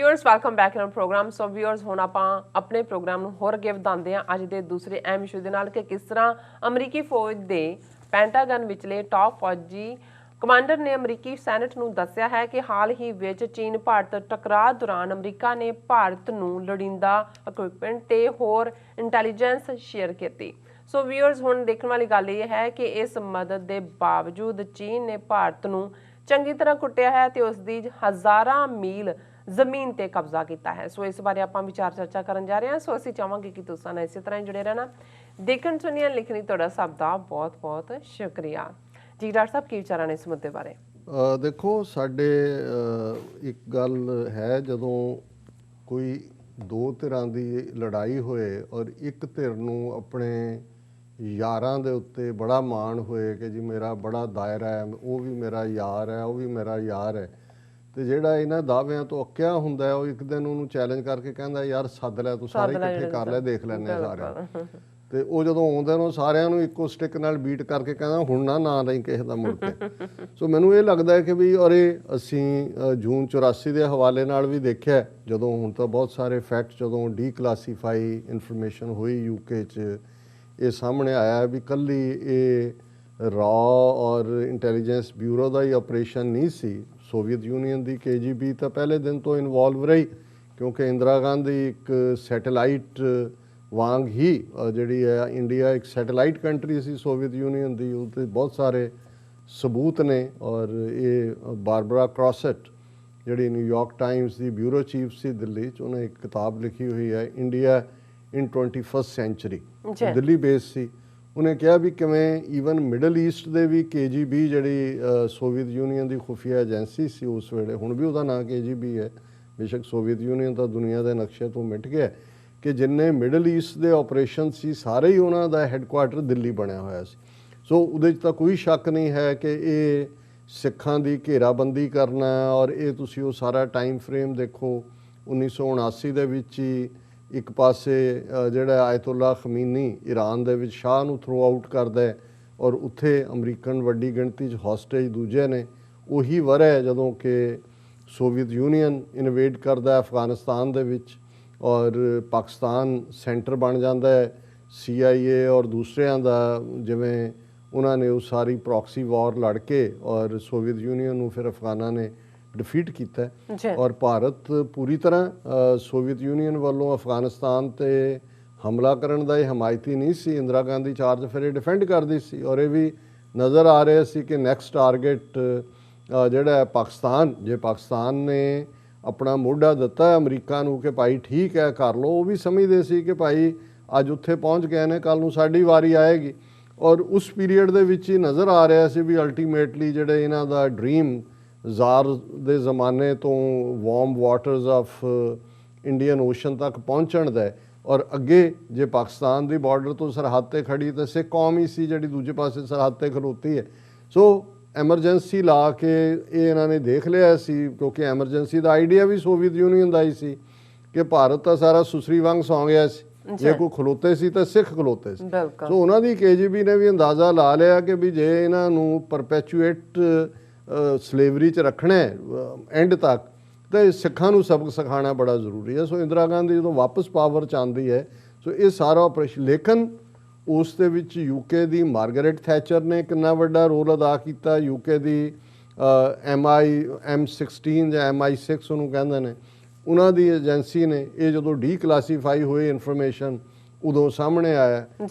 Viewers welcome back in programme. So viewers ਹੁਣ ਆਪਾਂ ਆਪਣੇ ਪ੍ਰੋਗਰਾਮ ਨੂੰ ਹੋਰ ਅੱਗੇ ਵਧਾਉਂਦੇ ਹਾਂ ਅੱਜ ਦੇ ਦੂਸਰੇ ਅਹਿਮ ਇਸ਼ੂ ਦੇ ਨਾਲ ਕਿ ਕਿਸ ਤਰ੍ਹਾਂ ਅਮਰੀਕੀ ਫੌਜ ਦੇ ਪੈਂਟਾਗਨ ਵਿਚਲੇ ਟਾਪ ਫੌਜੀ ਕਮਾਂਡਰ ਨੇ ਅਮਰੀਕੀ ਸੈਨੇਟ ਨੂੰ ਦੱਸਿਆ ਹੈ ਕਿ ਹਾਲ ਹੀ ਵਿੱਚ ਚੀਨ ਭਾਰਤ ਟਕਰਾਅ ਦੌਰਾਨ ਅਮਰੀਕਾ ਨੇ ਭਾਰਤ ਨੂੰ ਲੋੜੀਂਦਾ ਇਕਵਿਪਮੈਂਟ ਤੇ ਹੋਰ ਇੰਟੈਲੀਜੈਂਸ ਸ਼ੇਅਰ ਕੀਤੀ। ਸੋ ਵਿਊਅਰਸ ਹੁਣ ਦੇਖਣ ਵਾਲੀ ਗੱਲ ਇਹ ਹੈ ਕਿ ਇਸ ਮਦਦ ਦੇ ਬਾਵਜੂਦ ਚੀਨ ਨੇ ਭਾਰਤ ਨੂੰ ਚੰਗੀ ਤਰ੍ਹਾਂ ਕੁੱਟਿਆ ਹੈ ਤੇ ਉਸ ਦੀ ਹਜ਼ਾਰਾਂ ਮੀਲ ਜ਼ਮੀਨ ਤੇ ਕਬਜ਼ਾ ਕੀਤਾ ਹੈ। ਸੋ ਇਸ ਬਾਰੇ ਆਪਾਂ ਵਿਚਾਰ ਚਰਚਾ ਕਰਨ ਜਾ ਰਹੇ ਹਾਂ। ਸੋ ਅਸੀਂ ਚਾਹਾਂਗੇ ਕਿ ਤੁਸੀਂ ਨਾਲ ਇਸੇ ਤਰ੍ਹਾਂ ਹੀ ਜੁੜੇ ਰਹਿਣਾ। ਦੇਖਣ ਸੁਣੀਆਂ ਲਿਖਣੀ ਤੁਹਾਡਾ ਸਭ ਦਾ ਬਹੁਤ ਬਹੁਤ ਸ਼ੁਕਰੀਆ ਜੀ। ਡਾਕਟਰ ਸਾਹਿਬ ਕੀ ਵਿਚਾਰਾਂ ਨੇ ਇਸ ਮੁੱਦੇ ਬਾਰੇ? ਦੇਖੋ ਸਾਡੇ ਇੱਕ ਗੱਲ ਹੈ, ਜਦੋਂ ਕੋਈ ਦੋ ਧਿਰਾਂ ਦੀ ਲੜਾਈ ਹੋਏ ਔਰ ਇੱਕ ਧਿਰ ਨੂੰ ਆਪਣੇ ਯਾਰਾਂ ਦੇ ਉੱਤੇ ਬੜਾ ਮਾਣ ਹੋਏ ਕਿ ਜੀ ਮੇਰਾ ਬੜਾ ਦਾਇਰਾ ਹੈ, ਉਹ ਵੀ ਮੇਰਾ ਯਾਰ ਹੈ, ਉਹ ਵੀ ਮੇਰਾ ਯਾਰ ਹੈ, ਤੇ ਜਿਹੜਾ ਇਹਨਾਂ ਦਾਅਵਿਆਂ ਤੋਂ ਅੱਕਿਆ ਹੁੰਦਾ ਹੈ ਉਹ ਇੱਕ ਦਿਨ ਉਹਨੂੰ ਚੈਲੰਜ ਕਰਕੇ ਕਹਿੰਦਾ ਯਾਰ ਸੱਦ ਲੈ, ਤੂੰ ਸਾਰੇ ਇਕੱਠੇ ਕਰ ਲੈ, ਦੇਖ ਲੈਂਦੇ ਸਾਰਿਆਂ। ਤੇ ਉਹ ਜਦੋਂ ਆਉਂਦੇ ਨੇ ਸਾਰਿਆਂ ਨੂੰ ਇੱਕੋ ਸਟਿਕ ਨਾਲ ਬੀਟ ਕਰਕੇ ਕਹਿੰਦਾ ਹੁਣ ਨਾ ਲਈ ਕਿਸੇ ਦਾ ਮੁੜ ਕੇ। ਸੋ ਮੈਨੂੰ ਇਹ ਲੱਗਦਾ ਹੈ ਕਿ ਵੀ ਔਰ ਇਹ ਅਸੀਂ ਜੂਨ 84 ਦੇ ਹਵਾਲੇ ਨਾਲ ਵੀ ਦੇਖਿਆ, ਜਦੋਂ ਹੁਣ ਤਾਂ ਬਹੁਤ ਸਾਰੇ ਫੈਕਟ ਜਦੋਂ ਡੀਕਲਾਸੀਫਾਈ ਇਨਫੋਰਮੇਸ਼ਨ ਹੋਈ ਯੂਕੇ 'ਚ ਇਹ ਸਾਹਮਣੇ ਆਇਆ ਵੀ ਕੱਲੀ ਇਹ ਰॉ ਔਰ ਇੰਟੈਲੀਜੈਂਸ ਬਿਊਰੋ ਦਾ ਹੀ ਆਪਰੇਸ਼ਨ ਨਹੀਂ ਸੀ। ਸੋਵੀਅਤ ਯੂਨੀਅਨ ਦੀ KGB ਤਾਂ ਪਹਿਲੇ ਦਿਨ ਤੋਂ ਇਨਵੋਲਵ ਰਹੀ, ਕਿਉਂਕਿ ਇੰਦਰਾ ਗਾਂਧੀ ਇੱਕ ਸੈਟੇਲਾਈਟ ਵਾਂਗ ਹੀ ਜਿਹੜੀ ਹੈ ਇੰਡੀਆ ਇੱਕ ਸੈਟੇਲਾਈਟ ਕੰਟਰੀ ਸੀ ਸੋਵੀਅਤ ਯੂਨੀਅਨ ਦੀ। ਉਹਦੇ ਬਹੁਤ ਸਾਰੇ ਸਬੂਤ ਨੇ। ਔਰ ਇਹ ਬਾਰਬਰਾ ਕ੍ਰੋਸੈਟ ਜਿਹੜੀ ਨਿਊਯਾਰਕ ਟਾਈਮਸ ਦੀ ਬਿਊਰੋ ਚੀਫ ਸੀ ਦਿੱਲੀ 'ਚ, ਉਹਨੇ ਇੱਕ ਕਿਤਾਬ ਲਿਖੀ ਹੋਈ ਹੈ ਇੰਡੀਆ ਇਨ 21st ਸੈਂਚੁਰੀ, ਦਿੱਲੀ ਬੇਸ ਸੀ। ਉਹਨੇ ਕਿਹਾ ਵੀ ਕਿਵੇਂ ਈਵਨ ਮਿਡਲ ਈਸਟ ਦੇ ਵੀ KGB ਜਿਹੜੀ ਸੋਵੀਅਤ ਯੂਨੀਅਨ ਦੀ ਖੁਫੀਆ ਏਜੰਸੀ ਸੀ ਉਸ ਵੇਲੇ, ਹੁਣ ਵੀ ਉਹਦਾ ਨਾਂ KGB ਹੈ, ਬੇਸ਼ੱਕ ਸੋਵੀਅਤ ਯੂਨੀਅਨ ਤਾਂ ਦੁਨੀਆ ਦੇ ਨਕਸ਼ੇ ਤੋਂ ਮਿਟ ਗਿਆ, ਕਿ ਜਿੰਨੇ ਮਿਡਲ ਈਸਟ ਦੇ ਆਪਰੇਸ਼ਨ ਸੀ ਸਾਰੇ ਹੀ ਉਹਨਾਂ ਦਾ ਹੈੱਡਕੁਆਟਰ ਦਿੱਲੀ ਬਣਿਆ ਹੋਇਆ ਸੀ। ਸੋ ਉਹਦੇ 'ਚ ਤਾਂ ਕੋਈ ਸ਼ੱਕ ਨਹੀਂ ਹੈ ਕਿ ਇਹ ਸਿੱਖਾਂ ਦੀ ਘੇਰਾਬੰਦੀ ਕਰਨਾ। ਔਰ ਇਹ ਤੁਸੀਂ ਉਹ ਸਾਰਾ ਟਾਈਮ ਫਰੇਮ ਦੇਖੋ, 1979 ਦੇ ਵਿੱਚ ਹੀ ਇੱਕ ਪਾਸੇ ਜਿਹੜਾ ਆਇਤੁੱਲਾ ਖਮੀਨੀ ਈਰਾਨ ਦੇ ਵਿੱਚ ਸ਼ਾਹ ਨੂੰ ਥਰੋ ਆਊਟ ਕਰਦਾ ਹੈ ਔਰ ਉੱਥੇ ਅਮਰੀਕਨ ਵੱਡੀ ਗਿਣਤੀ 'ਚ ਹੌਸਟੇਜ ਦੂਜੇ ਨੇ। ਉਹੀ ਵਰ੍ਹਾ ਹੈ ਜਦੋਂ ਕਿ ਸੋਵੀਅਤ ਯੂਨੀਅਨ ਇਨਵੇਡ ਕਰਦਾ ਅਫਗਾਨਿਸਤਾਨ ਦੇ ਵਿੱਚ ਔਰ ਪਾਕਿਸਤਾਨ ਸੈਂਟਰ ਬਣ ਜਾਂਦਾ ਹੈ CIA ਔਰ ਦੂਸਰਿਆਂ ਦਾ, ਜਿਵੇਂ ਉਹਨਾਂ ਨੇ ਉਹ ਸਾਰੀ ਪ੍ਰੋਕਸੀ ਵਾਰ ਲੜ ਕੇ ਔਰ ਸੋਵੀਅਤ ਯੂਨੀਅਨ ਨੂੰ ਫਿਰ ਅਫਗਾਨਾਂ ਨੇ ਡਿਫੀਟ ਕੀਤਾ। ਔਰ ਭਾਰਤ ਪੂਰੀ ਤਰ੍ਹਾਂ ਸੋਵੀਅਤ ਯੂਨੀਅਨ ਵੱਲੋਂ ਅਫਗਾਨਿਸਤਾਨ 'ਤੇ ਹਮਲਾ ਕਰਨ ਦਾ ਇਹ ਹਮਾਇਤੀ ਨਹੀਂ ਸੀ। ਇੰਦਰਾ ਗਾਂਧੀ ਚਾਰਜ ਫਿਰ ਇਹ ਡਿਫੈਂਡ ਕਰਦੀ ਸੀ ਔਰ ਇਹ ਵੀ ਨਜ਼ਰ ਆ ਰਿਹਾ ਸੀ ਕਿ ਨੈਕਸਟ ਟਾਰਗੇਟ ਜਿਹੜਾ ਹੈ ਪਾਕਿਸਤਾਨ। ਜੇ ਪਾਕਿਸਤਾਨ ਨੇ ਆਪਣਾ ਮੋਢਾ ਦਿੱਤਾ ਅਮਰੀਕਾ ਨੂੰ ਕਿ ਭਾਈ ਠੀਕ ਹੈ ਕਰ ਲਓ, ਉਹ ਵੀ ਸਮਝਦੇ ਸੀ ਕਿ ਭਾਈ ਅੱਜ ਉੱਥੇ ਪਹੁੰਚ ਗਏ ਨੇ, ਕੱਲ੍ਹ ਨੂੰ ਸਾਡੀ ਵਾਰੀ ਆਏਗੀ। ਔਰ ਉਸ ਪੀਰੀਅਡ ਦੇ ਵਿੱਚ ਹੀ ਨਜ਼ਰ ਆ ਰਿਹਾ ਸੀ ਵੀ ਅਲਟੀਮੇਟਲੀ ਜਿਹੜੇ ਇਹਨਾਂ ਦਾ ਡ੍ਰੀਮ ਜ਼ਾਰ ਦੇ ਜ਼ਮਾਨੇ ਤੋਂ warm waters of Indian Ocean ਤੱਕ ਪਹੁੰਚਣ ਦਾ। ਔਰ ਅੱਗੇ ਜੇ ਪਾਕਿਸਤਾਨ ਦੀ ਬਾਰਡਰ ਤੋਂ ਸਰਹੱਦ 'ਤੇ ਖੜੀ ਤਾਂ ਸਿੱਖ ਕੌਮ ਹੀ ਸੀ ਜਿਹੜੀ ਦੂਜੇ ਪਾਸੇ ਸਰਹੱਦ 'ਤੇ ਖਲੋਤੀ ਹੈ। ਸੋ ਐਮਰਜੈਂਸੀ ਲਾ ਕੇ ਇਹ ਇਹਨਾਂ ਨੇ ਦੇਖ ਲਿਆ ਸੀ, ਕਿਉਂਕਿ ਐਮਰਜੈਂਸੀ ਦਾ ਆਈਡੀਆ ਵੀ ਸੋਵੀਅਤ ਯੂਨੀਅਨ ਦਾ ਹੀ ਸੀ ਕਿ ਭਾਰਤ ਤਾਂ ਸਾਰਾ ਸੁਸਰੀ ਵਾਂਗ ਸੌਂ ਗਿਆ ਸੀ, ਜੇ ਕੋਈ ਖਲੋਤੇ ਸੀ ਤਾਂ ਸਿੱਖ ਖਲੋਤੇ ਸੀ। ਸੋ ਉਹਨਾਂ ਦੀ KGB ਨੇ ਵੀ ਅੰਦਾਜ਼ਾ ਲਾ ਲਿਆ ਕਿ ਵੀ ਜੇ ਇਹਨਾਂ ਨੂੰ ਪਰਪੈਚੁਏਟ ਸਲੇਵਰੀ 'ਚ ਰੱਖਣਾ ਐਂਡ ਤੱਕ ਤਾਂ ਸਿੱਖਾਂ ਨੂੰ ਸਬਕ ਸਿਖਾਉਣਾ ਬੜਾ ਜ਼ਰੂਰੀ ਹੈ। ਸੋ ਇੰਦਰਾ ਗਾਂਧੀ ਜਦੋਂ ਵਾਪਸ ਪਾਵਰ 'ਚ ਆਉਂਦੀ ਹੈ ਸੋ ਇਹ ਸਾਰਾ ਆਪਰੇਸ਼ਨ, ਲੇਕਿਨ ਉਸ ਦੇ ਵਿੱਚ UK ਦੀ ਮਾਰਗਰੇਟ ਥੈਚਰ ਨੇ ਕਿੰਨਾ ਵੱਡਾ ਰੋਲ ਅਦਾ ਕੀਤਾ। UK ਦੀ M16 ਜਾਂ MI6 ਉਹਨੂੰ ਕਹਿੰਦੇ ਨੇ, ਉਹਨਾਂ ਦੀ ਏਜੰਸੀ ਨੇ ਇਹ ਜਦੋਂ ਡੀਕਲਾਸੀਫਾਈ ਹੋਈ ਇਨਫੋਰਮੇਸ਼ਨ ਉਦੋਂ ਸਾਹਮਣੇ ਆਇਆ।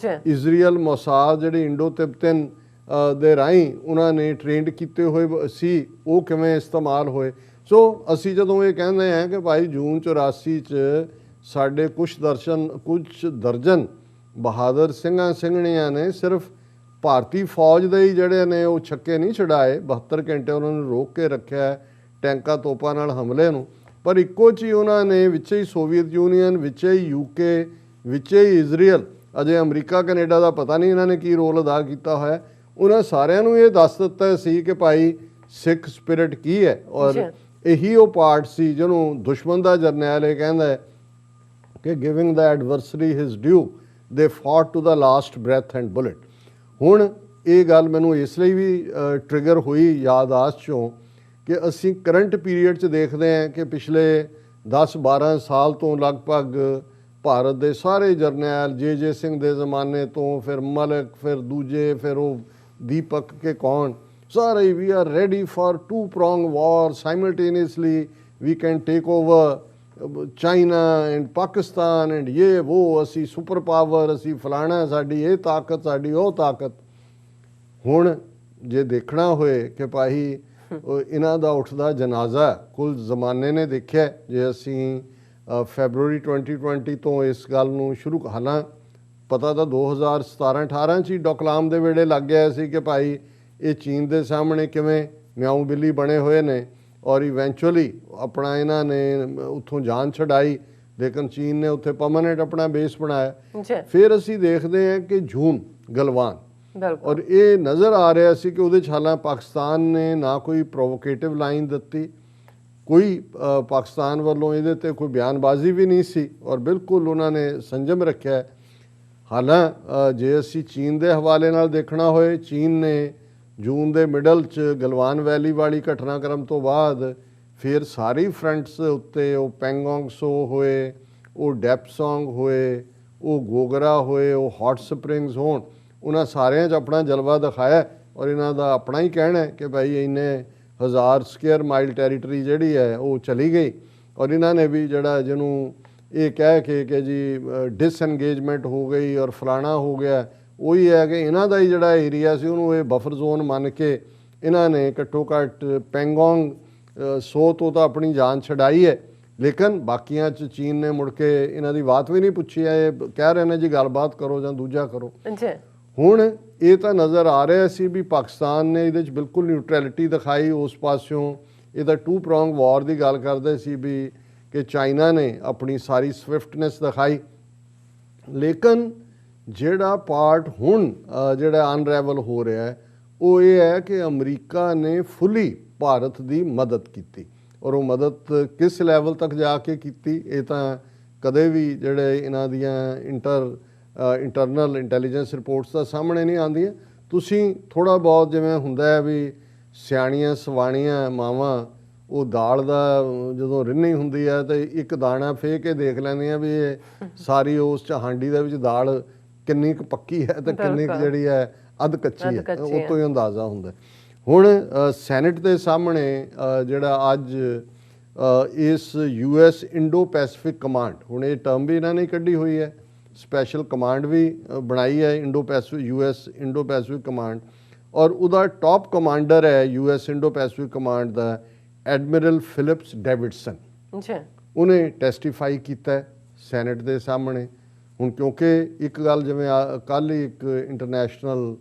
ਇਜ਼ਰਾਈਲ ਮੋਸਾਦ ਜਿਹੜੇ ਇੰਡੋ ਤਿਬਤਨ ਦੇ ਰਾਹੀਂ ਉਹਨਾਂ ਨੇ ਟ੍ਰੇਨਡ ਕੀਤੇ ਹੋਏ ਸੀ, ਉਹ ਕਿਵੇਂ ਇਸਤੇਮਾਲ ਹੋਏ। ਸੋ ਅਸੀਂ ਜਦੋਂ ਇਹ ਕਹਿੰਦੇ ਹਾਂ ਕਿ ਭਾਈ ਜੂਨ 84 'ਚ ਸਾਡੇ ਕੁਛ ਦਰਜਨ ਬਹਾਦਰ ਸਿੰਘਾਂ ਸਿੰਘਣੀਆਂ ਨੇ ਸਿਰਫ ਭਾਰਤੀ ਫੌਜ ਦੇ ਹੀ ਜਿਹੜੇ ਨੇ ਉਹ ਛੱਕੇ ਨਹੀਂ ਛਡਾਏ, 72 ਘੰਟੇ ਉਹਨਾਂ ਨੂੰ ਰੋਕ ਕੇ ਰੱਖਿਆ ਟੈਂਕਾਂ ਤੋਪਾਂ ਨਾਲ ਹਮਲੇ ਨੂੰ, ਪਰ ਇੱਕੋ 'ਚ ਹੀ ਉਹਨਾਂ ਨੇ ਵਿੱਚ ਹੀ ਸੋਵੀਅਤ ਯੂਨੀਅਨ, ਵਿੱਚ ਹੀ UK, ਵਿੱਚ ਹੀ ਇਜ਼ਰਾਈਲ, ਅਜੇ ਅਮਰੀਕਾ ਕੈਨੇਡਾ ਦਾ ਪਤਾ ਨਹੀਂ ਇਹਨਾਂ ਨੇ ਕੀ ਰੋਲ ਅਦਾ ਕੀਤਾ ਹੋਇਆ, ਉਹਨਾਂ ਸਾਰਿਆਂ ਨੂੰ ਇਹ ਦੱਸ ਦਿੱਤਾ ਸੀ ਕਿ ਭਾਈ ਸਿੱਖ ਸਪਿਰਿਟ ਕੀ ਹੈ। ਔਰ ਇਹੀ ਉਹ ਪਾਰਟ ਸੀ ਜਿਹਨੂੰ ਦੁਸ਼ਮਣ ਦਾ ਜਰਨੈਲ ਇਹ ਕਹਿੰਦਾ ਹੈ ਕਿ giving the ਐਡਵਰਸਰੀ his due they fought to the last breath and bullet. ਹੁਣ ਇਹ ਗੱਲ ਮੈਨੂੰ ਇਸ ਲਈ ਵੀ ਟ੍ਰਿਗਰ ਹੋਈ ਯਾਦਾਸ਼ਤ 'ਚੋਂ ਕਿ ਅਸੀਂ ਕਰੰਟ ਪੀਰੀਅਡ 'ਚ ਦੇਖਦੇ ਹਾਂ ਕਿ ਪਿਛਲੇ 10-12 ਸਾਲ ਤੋਂ ਲਗਭਗ ਭਾਰਤ ਦੇ ਸਾਰੇ ਜਰਨੈਲ ਜੇ ਸਿੰਘ ਦੇ ਜ਼ਮਾਨੇ ਤੋਂ, ਫਿਰ ਮਲਕ, ਫਿਰ ਦੂਜੇ, ਫਿਰ ਉਹ ਦੀਪਕ ਕੇ ਕੌਣ, ਸਾਰੇ we are ready for two prong war simultaneously, we can take over China and Pakistan and ਇਹ ਉਹ, ਅਸੀਂ ਸੁਪਰ ਪਾਵਰ, ਅਸੀਂ ਫਲਾਣਾ, ਸਾਡੀ ਇਹ ਤਾਕਤ, ਸਾਡੀ ਉਹ ਤਾਕਤ। ਹੁਣ ਜੇ ਦੇਖਣਾ ਹੋਏ ਕਿ ਭਾਈ ਇਹਨਾਂ ਦਾ ਉੱਠਦਾ ਜਨਾਜ਼ਾ ਕੁੱਲ ਜ਼ਮਾਨੇ ਨੇ ਦੇਖਿਆ, ਜੇ ਅਸੀਂ ਫੈਬਰਵਰੀ 2020 ਤੋਂ ਇਸ ਗੱਲ ਨੂੰ ਸ਼ੁਰੂ, ਹਾਲਾਂ ਪਤਾ ਤਾਂ 2017-18 'ਚ ਹੀ ਡੋਕਲਾਮ ਦੇ ਵੇਲੇ ਲੱਗ ਗਿਆ ਸੀ ਕਿ ਭਾਈ ਇਹ ਚੀਨ ਦੇ ਸਾਹਮਣੇ ਕਿਵੇਂ ਮਿਆਉਂ ਬਿੱਲੀ ਬਣੇ ਹੋਏ ਨੇ, ਔਰ ਇਵੈਂਚੁਅਲੀ ਆਪਣਾ ਇਹਨਾਂ ਨੇ ਉੱਥੋਂ ਜਾਨ ਛਡਾਈ, ਲੇਕਿਨ ਚੀਨ ਨੇ ਉੱਥੇ ਪਰਮਾਨੈਂਟ ਆਪਣਾ ਬੇਸ ਬਣਾਇਆ। ਫਿਰ ਅਸੀਂ ਦੇਖਦੇ ਹਾਂ ਕਿ ਜੂਨ ਗਲਵਾਨ, ਔਰ ਇਹ ਨਜ਼ਰ ਆ ਰਿਹਾ ਸੀ ਕਿ ਉਹਦੇ 'ਚ ਹਾਲਾਂ ਪਾਕਿਸਤਾਨ ਨੇ ਨਾ ਕੋਈ ਪ੍ਰੋਵੋਕੇਟਿਵ ਲਾਈਨ ਦਿੱਤੀ, ਕੋਈ ਪਾਕਿਸਤਾਨ ਵੱਲੋਂ ਇਹਦੇ 'ਤੇ ਕੋਈ ਬਿਆਨਬਾਜ਼ੀ ਵੀ ਨਹੀਂ ਸੀ, ਔਰ ਬਿਲਕੁਲ ਉਹਨਾਂ ਨੇ ਸੰਜਮ ਰੱਖਿਆ। ਹਾਲਾਂ ਜੇ ਅਸੀਂ ਚੀਨ ਦੇ ਹਵਾਲੇ ਨਾਲ ਦੇਖਣਾ ਹੋਏ, ਚੀਨ ਨੇ ਜੂਨ ਦੇ ਮਿਡਲ 'ਚ ਗਲਵਾਨ ਵੈਲੀ ਵਾਲੀ ਘਟਨਾਕ੍ਰਮ ਤੋਂ ਬਾਅਦ ਫਿਰ ਸਾਰੀ ਫਰੰਟਸ ਉੱਤੇ, ਉਹ ਪੈਂਗੋਂਗ ਸੋ ਹੋਏ, ਉਹ ਡੈਪਸੋਂਗ ਹੋਏ, ਉਹ ਗੋਗਰਾ ਹੋਏ, ਉਹ ਹੌਟ ਸਪਰਿੰਗਸ ਹੋਣ, ਉਹਨਾਂ ਸਾਰਿਆਂ 'ਚ ਆਪਣਾ ਜਲਵਾ ਦਿਖਾਇਆ। ਔਰ ਇਹਨਾਂ ਦਾ ਆਪਣਾ ਹੀ ਕਹਿਣਾ ਕਿ ਭਾਈ ਇੰਨੇ 1000 ਸਕੁਅਰ ਮਾਈਲ ਟੈਰੀਟਰੀ ਜਿਹੜੀ ਹੈ ਉਹ ਚਲੀ ਗਈ, ਔਰ ਇਹਨਾਂ ਨੇ ਵੀ ਜਿਹੜਾ ਜਿਹਨੂੰ ਇਹ ਕਹਿ ਕੇ ਕਿ ਜੀ ਡਿਸਐਂਗੇਜਮੈਂਟ ਹੋ ਗਈ ਔਰ ਫਲਾਣਾ ਹੋ ਗਿਆ, ਉਹੀ ਹੈ ਕਿ ਇਹਨਾਂ ਦਾ ਹੀ ਜਿਹੜਾ ਏਰੀਆ ਸੀ ਉਹਨੂੰ ਇਹ ਬਫਰ ਜ਼ੋਨ ਮੰਨ ਕੇ ਇਹਨਾਂ ਨੇ ਘੱਟੋ ਘੱਟ ਪੈਂਗੋਂਗ ਸੋ ਤੋਂ ਤਾਂ ਆਪਣੀ ਜਾਨ ਛਡਾਈ ਹੈ, ਲੇਕਿਨ ਬਾਕੀਆਂ 'ਚ ਚੀਨ ਨੇ ਮੁੜ ਕੇ ਇਹਨਾਂ ਦੀ ਬਾਤ ਵੀ ਨਹੀਂ ਪੁੱਛੀ ਹੈ। ਇਹ ਕਹਿ ਰਹੇ ਨੇ ਜੀ ਗੱਲਬਾਤ ਕਰੋ ਜਾਂ ਦੂਜਾ ਕਰੋ। ਹੁਣ ਇਹ ਤਾਂ ਨਜ਼ਰ ਆ ਰਿਹਾ ਸੀ ਵੀ ਪਾਕਿਸਤਾਨ ਨੇ ਇਹਦੇ 'ਚ ਬਿਲਕੁਲ ਨਿਊਟਰੈਲਿਟੀ ਦਿਖਾਈ ਉਸ ਪਾਸਿਓਂ। ਇਹਦਾ ਟੂ ਪ੍ਰੋਂਗ ਵਾਰ ਦੀ ਗੱਲ ਕਰਦੇ ਸੀ ਵੀ ਕਿ ਚਾਈਨਾ ਨੇ ਆਪਣੀ ਸਾਰੀ ਸਵਿਫਟਨੈਸ ਦਿਖਾਈ, ਲੇਕਿਨ ਜਿਹੜਾ ਪਾਰਟ ਹੁਣ ਜਿਹੜਾ ਅਨਰੈਵਲ ਹੋ ਰਿਹਾ ਹੈ ਉਹ ਇਹ ਹੈ ਕਿ ਅਮਰੀਕਾ ਨੇ ਫੁੱਲੀ ਭਾਰਤ ਦੀ ਮਦਦ ਕੀਤੀ, ਔਰ ਉਹ ਮਦਦ ਕਿਸ ਲੈਵਲ ਤੱਕ ਜਾ ਕੇ ਕੀਤੀ ਇਹ ਤਾਂ ਕਦੇ ਵੀ ਜਿਹੜੇ ਇਹਨਾਂ ਦੀਆਂ ਇੰਟਰਨਲ ਇੰਟੈਲੀਜੈਂਸ ਰਿਪੋਰਟਸ ਦਾ ਸਾਹਮਣੇ ਨਹੀਂ ਆਉਂਦੀਆਂ। ਤੁਸੀਂ ਥੋੜ੍ਹਾ ਬਹੁਤ ਜਿਵੇਂ ਹੁੰਦਾ ਹੈ ਵੀ ਸਿਆਣੀਆਂ ਸਵਾਣੀਆਂ ਮਾਵਾਂ ਉਹ ਦਾਲ ਦਾ ਜਦੋਂ ਰਿੰਨੀ ਹੁੰਦੀ ਹੈ ਤੇ ਇੱਕ ਦਾਣਾ ਫੇਹ ਕੇ ਦੇਖ ਲੈਂਦੀਆਂ ਵੀ ਇਹ ਸਾਰੀ ਉਸ 'ਚ ਹਾਂਡੀ ਦੇ ਵਿੱਚ ਦਾਲ ਕਿੰਨੀ ਕੁ ਪੱਕੀ ਹੈ ਤੇ ਕਿੰਨੀ ਕੁ ਜਿਹੜੀ ਹੈ ਅੱਧ ਕੱਚੀ ਹੈ, ਉਹ ਤੋਂ ਹੀ ਅੰਦਾਜ਼ਾ ਹੁੰਦਾ। ਹੁਣ ਸੈਨੇਟ ਦੇ ਸਾਹਮਣੇ ਜਿਹੜਾ ਅੱਜ ਇਸ US ਇੰਡੋ ਪੈਸੀਫਿਕ ਕਮਾਂਡ, ਹੁਣ ਇਹ ਟਰਮ ਵੀ ਇਹਨਾਂ ਨੇ ਕੱਢੀ ਹੋਈ ਹੈ, ਸਪੈਸ਼ਲ ਕਮਾਂਡ ਵੀ ਬਣਾਈ ਹੈ US ਇੰਡੋ ਪੈਸੀਫਿਕ ਕਮਾਂਡ, ਔਰ ਉਹਦਾ ਟੌਪ ਕਮਾਂਡਰ ਹੈ US ਇੰਡੋ ਪੈਸੀਫਿਕ ਕਮਾਂਡ ਦਾ ਐਡਮਿਰਲ ਫਿਲਿਪਸ ਡੇਵਿਡਸਨ। ਉਹਨੇ ਟੈਸਟੀਫਾਈ ਕੀਤਾ ਸੈਨੇਟ ਦੇ ਸਾਹਮਣੇ। ਹੁਣ ਕਿਉਂਕਿ ਇੱਕ ਗੱਲ ਜਿਵੇਂ ਕੱਲ੍ਹ ਹੀ ਇੱਕ ਇੰਟਰਨੈਸ਼ਨਲ